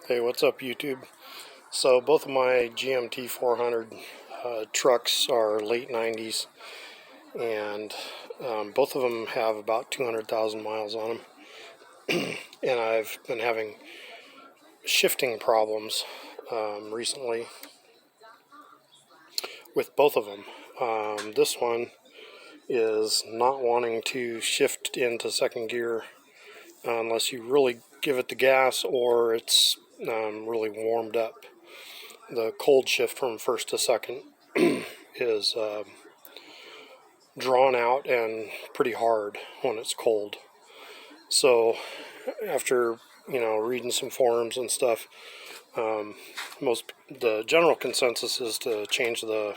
Hey, what's up, YouTube? So both of my GMT400 trucks are late 90s, and both of them have about 200,000 miles on them. And I've been having shifting problems recently with both of them. This one is not wanting to shift into second gear unless you really give it the gas or it's really warmed up. The cold shift from first to second is drawn out and pretty hard when it's cold. So after reading some forums and stuff, the general consensus is to change the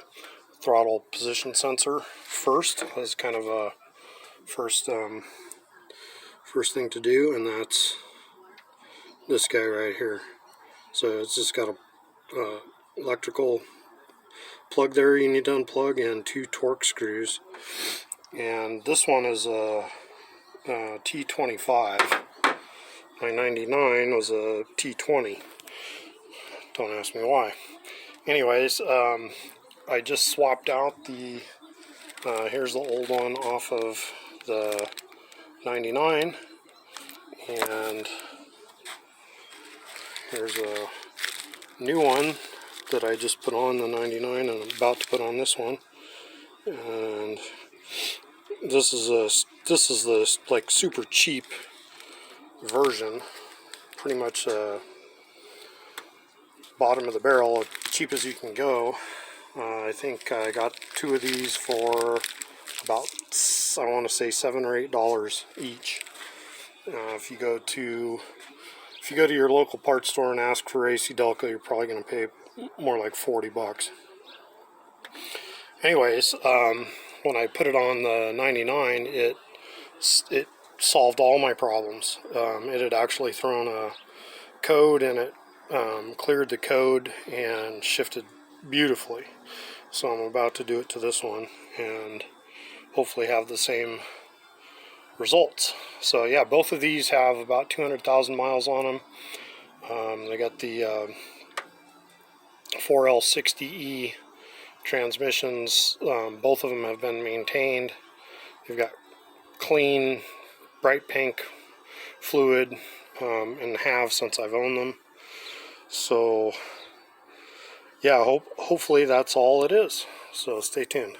throttle position sensor first as kind of a first thing to do, and that's this guy right here. So it's just got a electrical plug there you need to unplug and 2 torque screws. And this one is a T25. My 99 was a T20. Don't ask me why. Anyways, I just swapped out the here's the old one off of the 99, and here's a new one that I just put on the 99 and I'm about to put on this one. And this is the like super cheap version, pretty much bottom of the barrel, cheap as you can go. I think I got 2 of these for about, I want to say $7 or $8 each. If you go to your local parts store and ask for AC Delco, you're probably going to pay more like 40 bucks. Anyways, when I put it on the 99, it solved all my problems. It had actually thrown a code, and it cleared the code and shifted beautifully. So I'm about to do it to this one and hopefully have the same results. So yeah, both of these have about 200,000 miles on them. They got the 4L60E transmissions. Both of them have been maintained. They've got clean, bright pink fluid, and have since I've owned them. So yeah, hopefully that's all it is. So stay tuned.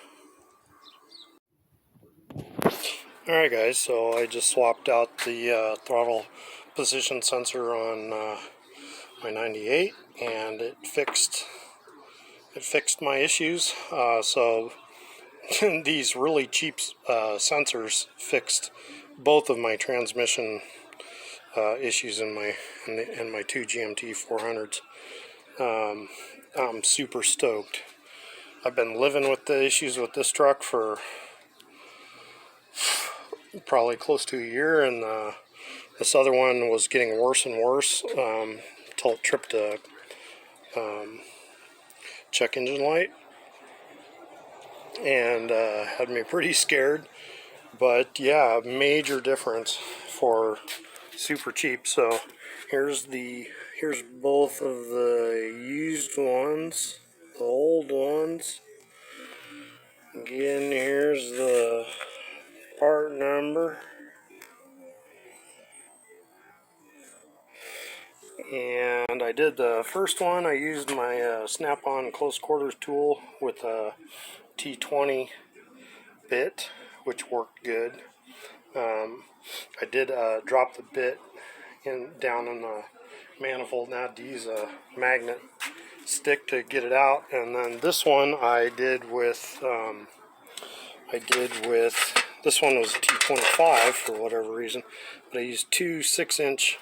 Alright guys, so I just swapped out the throttle position sensor on my 98, and it fixed my issues. So these really cheap sensors fixed both of my transmission issues in my 2 GMT 400s. I'm super stoked. I've been living with the issues with this truck for probably close to a year, and this other one was getting worse and worse until it tripped a check engine light and had me pretty scared. But yeah, major difference for super cheap. So here's both of the used ones, the old ones. Again, here's the part number. And I did the first one. I used my snap-on close quarters tool with a T20 bit, which worked good. I did drop the bit down in the manifold, and I had to use a magnet stick to get it out. And then this one I did with this one was a T25 for whatever reason, but I used 2 6-inch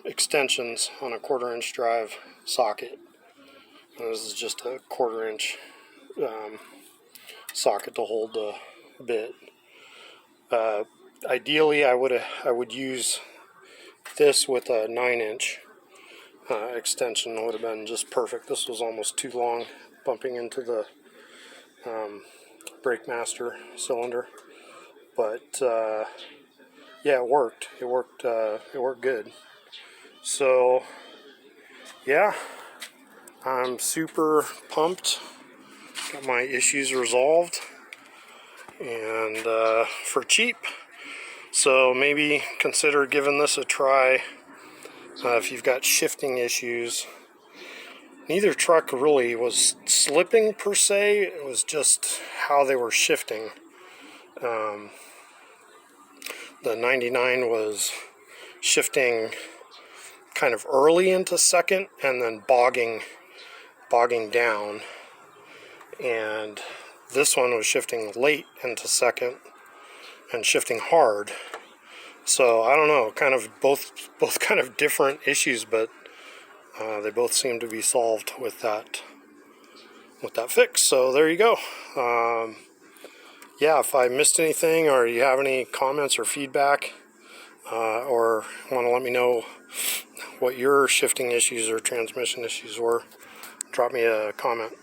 extensions on a 1/4-inch drive socket. And this is just a 1/4-inch socket to hold the bit. Ideally, I would use this with a 9-inch extension. Would have been just perfect. This was almost too long, bumping into the brake master cylinder. But yeah, it worked. It worked good. So yeah, I'm super pumped. Got my issues resolved, and for cheap. So maybe consider giving this a try if you've got shifting issues. Neither truck really was slipping per se, it was just how they were shifting. The 99 was shifting kind of early into second and then bogging down, and this one was shifting late into second and shifting hard. So I don't know, kind of both kind of different issues, but they both seem to be solved with that fix. So there you go. Yeah, if I missed anything or you have any comments or feedback, or want to let me know what your shifting issues or transmission issues were, drop me a comment.